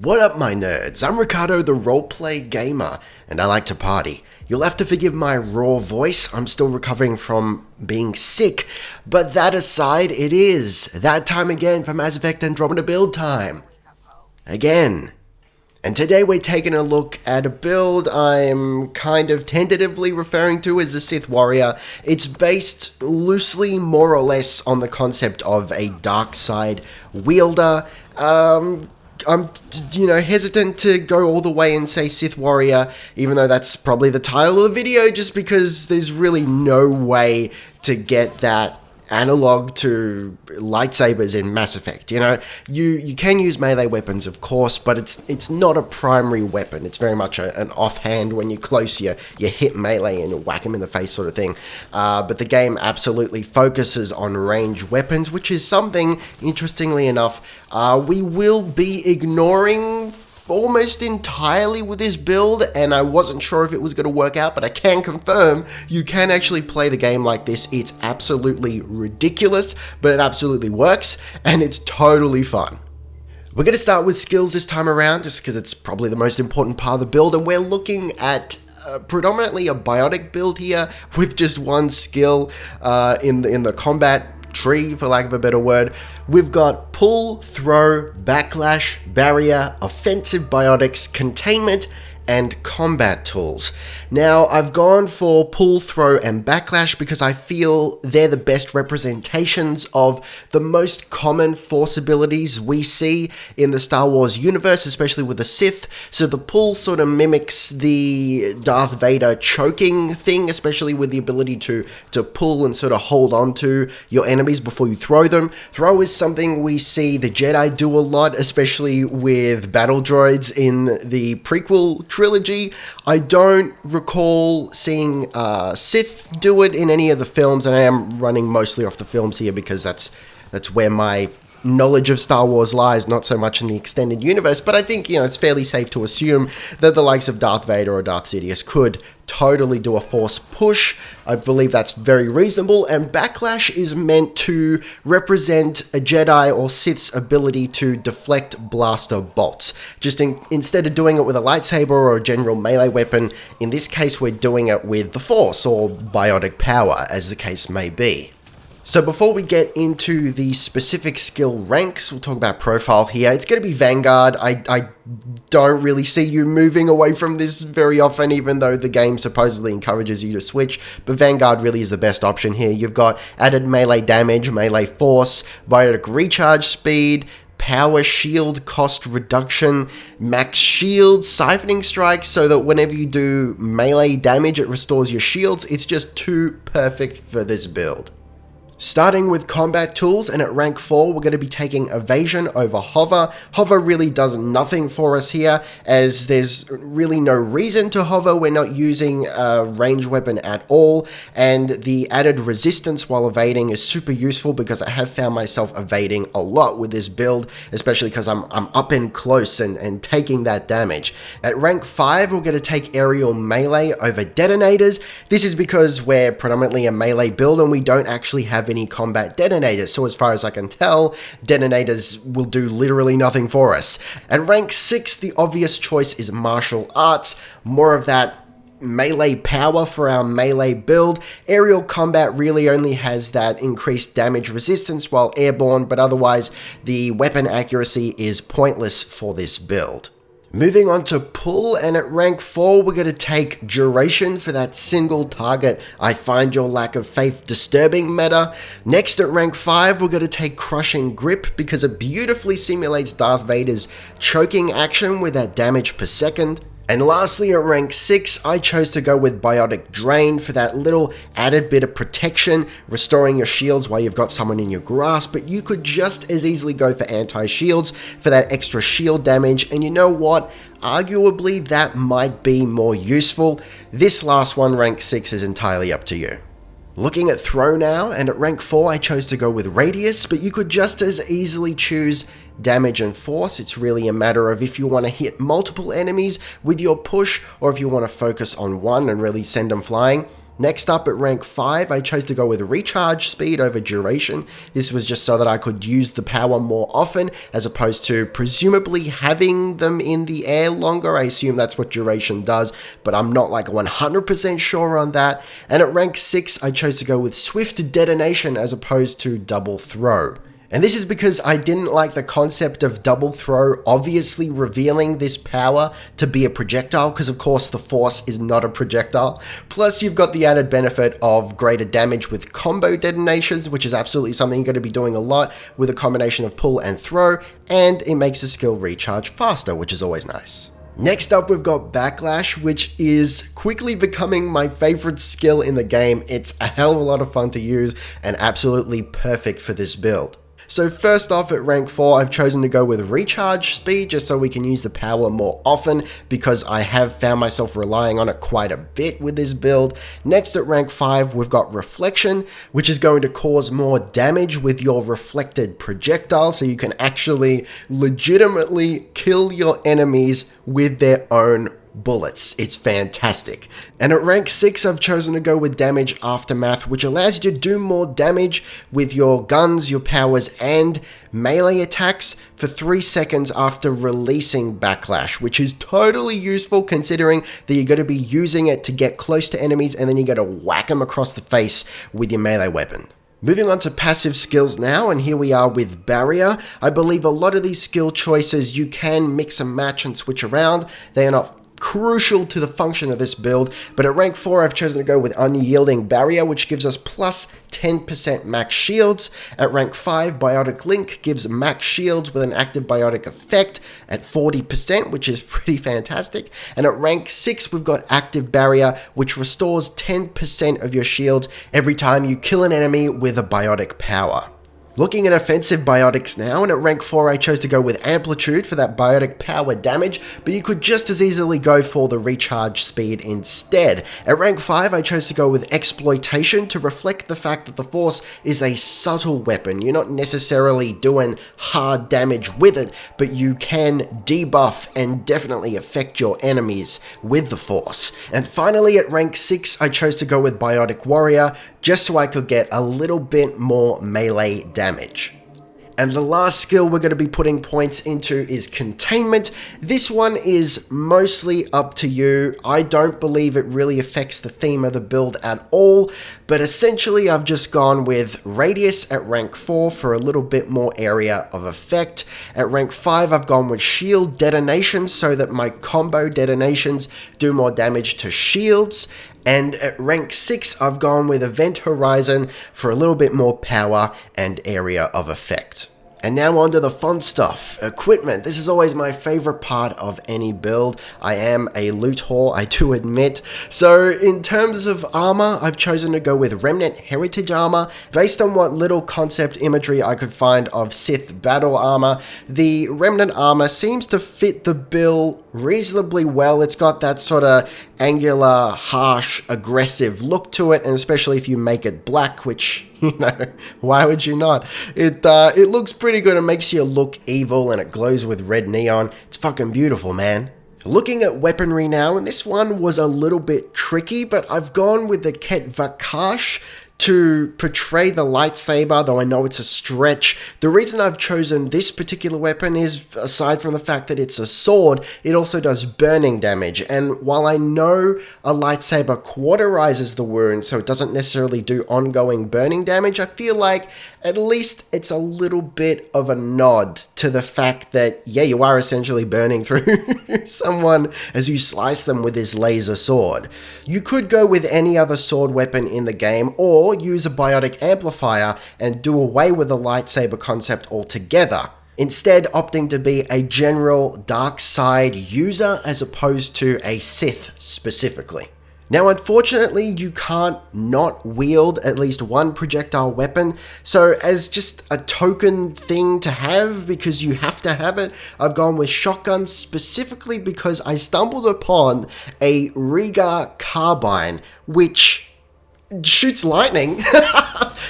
What up, my nerds? I'm Ricardo, the roleplay gamer, and I like to party. You'll have to forgive my raw voice, I'm still recovering from being sick, but that aside, it is that time again for Mass Effect Andromeda build time. Again. And today we're taking a look at a build I'm kind of tentatively referring to as the Sith Warrior. It's based loosely, more or less, on the concept of a dark side wielder. I'm hesitant to go all the way and say Sith Warrior, even though that's probably the title of the video, just because there's really no way to get that analog to lightsabers in Mass Effect. You can use melee weapons, of course, but it's not a primary weapon. It's very much an offhand. When you're close, you hit melee and whack them in the face sort of thing. But the game absolutely focuses on range weapons, which is something, interestingly enough, we will be ignoring almost entirely with this build, and I wasn't sure if it was going to work out, but I can confirm you can actually play the game like this. It's absolutely ridiculous, but it absolutely works, and it's totally fun. We're going to start with skills this time around, just because it's probably the most important part of the build, and we're looking at predominantly a biotic build here with just one skill in the combat tree, for lack of a better word. We've got pull, throw, backlash, barrier, offensive biotics, containment, and combat tools. Now, I've gone for pull, throw, and backlash because I feel they're the best representations of the most common force abilities we see in the Star Wars universe, especially with the Sith. So the pull sort of mimics the Darth Vader choking thing, especially with the ability to pull and sort of hold on to your enemies before you throw them. Throw is something we see the Jedi do a lot, especially with battle droids in the prequel trilogy. I don't recall seeing Sith do it in any of the films, and I am running mostly off the films here because that's where my knowledge of Star Wars lies, not so much in the extended universe. But I think, it's fairly safe to assume that the likes of Darth Vader or Darth Sidious could totally do a force push. I believe that's very reasonable, and backlash is meant to represent a Jedi or Sith's ability to deflect blaster bolts. Just instead of doing it with a lightsaber or a general melee weapon, in this case we're doing it with the force or biotic power, as the case may be. So before we get into the specific skill ranks, we'll talk about profile here. It's going to be Vanguard. I don't really see you moving away from this very often, even though the game supposedly encourages you to switch. But Vanguard really is the best option here. You've got added melee damage, melee force, biotic recharge speed, power shield cost reduction, max shield, siphoning strikes, so that whenever you do melee damage, it restores your shields. It's just too perfect for this build. Starting with combat tools, and at rank 4 we're going to be taking evasion over hover. Hover really does nothing for us here, as there's really no reason to hover. We're not using a range weapon at all, and the added resistance while evading is super useful because I have found myself evading a lot with this build, especially because I'm up and close and taking that damage. At rank 5 we're going to take aerial melee over detonators. This is because we're predominantly a melee build and we don't actually have any combat detonators, so as far as I can tell, detonators will do literally nothing for us. At rank 6, the obvious choice is martial arts, more of that melee power for our melee build. Aerial combat really only has that increased damage resistance while airborne, but otherwise the weapon accuracy is pointless for this build. Moving on to pull, and at rank 4 we're going to take duration for that single target I find your lack of faith disturbing meta. Next, at rank 5 we're going to take crushing grip because it beautifully simulates Darth Vader's choking action with that damage per second. And lastly, at rank 6, I chose to go with Biotic Drain for that little added bit of protection, restoring your shields while you've got someone in your grasp, but you could just as easily go for anti-shields for that extra shield damage, and you know what? Arguably, that might be more useful. This last one, rank 6, is entirely up to you. Looking at throw now, and at rank 4 I chose to go with radius, but you could just as easily choose damage and force. It's really a matter of if you want to hit multiple enemies with your push, or if you want to focus on one and really send them flying. Next up at rank 5, I chose to go with recharge speed over duration. This was just so that I could use the power more often, as opposed to presumably having them in the air longer. I assume that's what duration does, but I'm not like 100% sure on that. And at rank 6, I chose to go with swift detonation as opposed to double throw. And this is because I didn't like the concept of double throw obviously revealing this power to be a projectile, because of course the Force is not a projectile. Plus you've got the added benefit of greater damage with combo detonations, which is absolutely something you're going to be doing a lot with a combination of pull and throw, and it makes the skill recharge faster, which is always nice. Next up, we've got Backlash, which is quickly becoming my favorite skill in the game. It's a hell of a lot of fun to use and absolutely perfect for this build. So first off, at rank 4, I've chosen to go with recharge speed just so we can use the power more often, because I have found myself relying on it quite a bit with this build. Next at rank 5, we've got reflection, which is going to cause more damage with your reflected projectile, so you can actually legitimately kill your enemies with their own bullets. It's fantastic. And at rank 6, I've chosen to go with damage aftermath, which allows you to do more damage with your guns, your powers, and melee attacks for 3 seconds after releasing Backlash, which is totally useful considering that you're going to be using it to get close to enemies and then you're going to whack them across the face with your melee weapon. Moving on to passive skills now, and here we are with Barrier. I believe a lot of these skill choices you can mix and match and switch around. They are not crucial to the function of this build, but at rank 4 I've chosen to go with Unyielding Barrier, which gives us plus 10% max shields. At rank 5, Biotic Link gives max shields with an active biotic effect at 40%, which is pretty fantastic. And at rank 6, we've got Active Barrier, which restores 10% of your shields every time you kill an enemy with a biotic power. Looking at offensive biotics now, and at rank 4 I chose to go with Amplitude for that biotic power damage, but you could just as easily go for the recharge speed instead. At rank 5 I chose to go with Exploitation to reflect the fact that the Force is a subtle weapon. You're not necessarily doing hard damage with it, but you can debuff and definitely affect your enemies with the Force. And finally at rank 6 I chose to go with Biotic Warrior, just so I could get a little bit more melee damage. And the last skill we're going to be putting points into is Containment. This one is mostly up to you. I don't believe it really affects the theme of the build at all, but essentially I've just gone with Radius at rank 4 for a little bit more area of effect. At rank 5 I've gone with Shield Detonation so that my combo detonations do more damage to shields. And at rank 6, I've gone with Event Horizon for a little bit more power and area of effect. And now on to the fun stuff. Equipment. This is always my favorite part of any build. I am a loot whore, I do admit. So in terms of armor, I've chosen to go with Remnant Heritage Armor. Based on what little concept imagery I could find of Sith battle armor, the Remnant armor seems to fit the bill reasonably well. It's got that sort of angular, harsh, aggressive look to it, and especially if you make it black, which, you know, why would you not? It looks pretty good. It makes you look evil and it glows with red neon. It's fucking beautiful, man. Looking at weaponry now, and this one was a little bit tricky, but I've gone with the Ket Vakash to portray the lightsaber, though I know it's a stretch. The reason I've chosen this particular weapon is, aside from the fact that it's a sword, it also does burning damage. And while I know a lightsaber cauterizes the wound, so it doesn't necessarily do ongoing burning damage, I feel like at least it's a little bit of a nod to the fact that, yeah, you are essentially burning through someone as you slice them with this laser sword. You could go with any other sword weapon in the game, or use a biotic amplifier and do away with the lightsaber concept altogether, instead opting to be a general dark side user as opposed to a Sith specifically. Now, unfortunately, you can't not wield at least one projectile weapon, so as just a token thing to have, because you have to have it, I've gone with shotgun specifically because I stumbled upon a Riga carbine, which shoots lightning,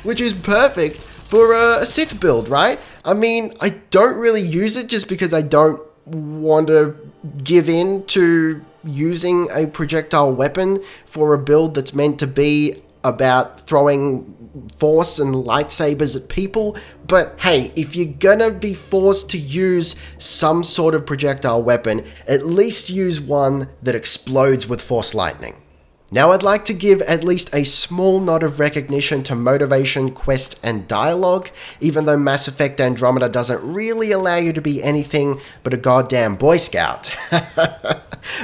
which is perfect for a Sith build, right? I mean, I don't really use it just because I don't want to give in to using a projectile weapon for a build that's meant to be about throwing force and lightsabers at people, but hey, if you're gonna be forced to use some sort of projectile weapon, at least use one that explodes with force lightning. Now, I'd like to give at least a small nod of recognition to motivation, quest, and dialogue, even though Mass Effect Andromeda doesn't really allow you to be anything but a goddamn Boy Scout.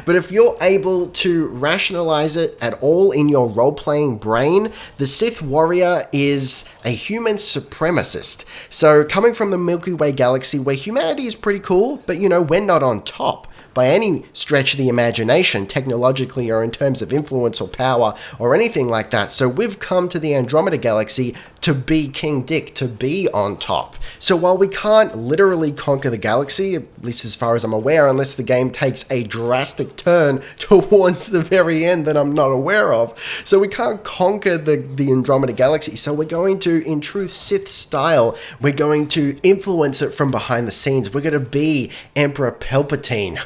But if you're able to rationalize it at all in your role-playing brain, the Sith Warrior is a human supremacist. So, coming from the Milky Way galaxy where humanity is pretty cool, but we're not on top by any stretch of the imagination, technologically or in terms of influence or power or anything like that. So we've come to the Andromeda Galaxy to be King Dick, to be on top. So while we can't literally conquer the galaxy, at least as far as I'm aware, unless the game takes a drastic turn towards the very end that I'm not aware of, so we can't conquer the Andromeda Galaxy. So we're going to, in true Sith style, we're going to influence it from behind the scenes. We're going to be Emperor Palpatine.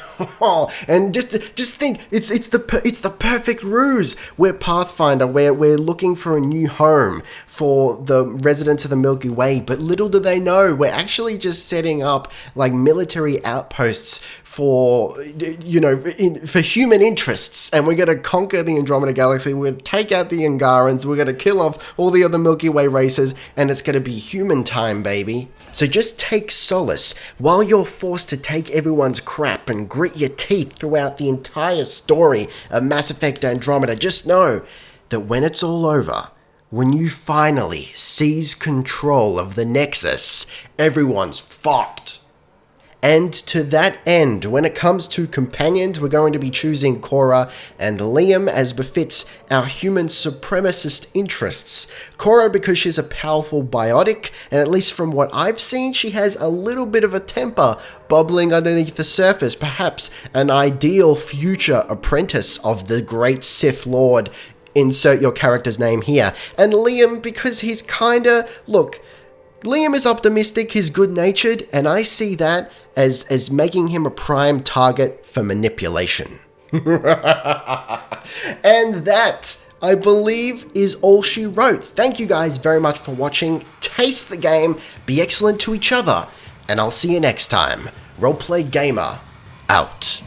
And just think, it's the perfect ruse. We're Pathfinder, we're looking for a new home for the residents of the Milky Way, but little do they know, we're actually just setting up like military outposts for for human interests, and we're going to conquer the Andromeda Galaxy. We're going to take out the Angarans, we're going to kill off all the other Milky Way races, and it's going to be human time, baby. So just take solace while you're forced to take everyone's crap and grit your teeth throughout the entire story of Mass Effect Andromeda. Just know that when it's all over, when you finally seize control of the Nexus, everyone's fucked. And to that end, when it comes to companions, we're going to be choosing Cora and Liam as befits our human supremacist interests. Cora because she's a powerful biotic, and at least from what I've seen, she has a little bit of a temper bubbling underneath the surface, perhaps an ideal future apprentice of the great Sith Lord. Insert your character's name here. And Liam because he's Liam is optimistic, he's good-natured, and I see that as making him a prime target for manipulation. And that, I believe, is all she wrote. Thank you guys very much for watching. Taste the game, be excellent to each other, and I'll see you next time. Roleplay Gamer, out.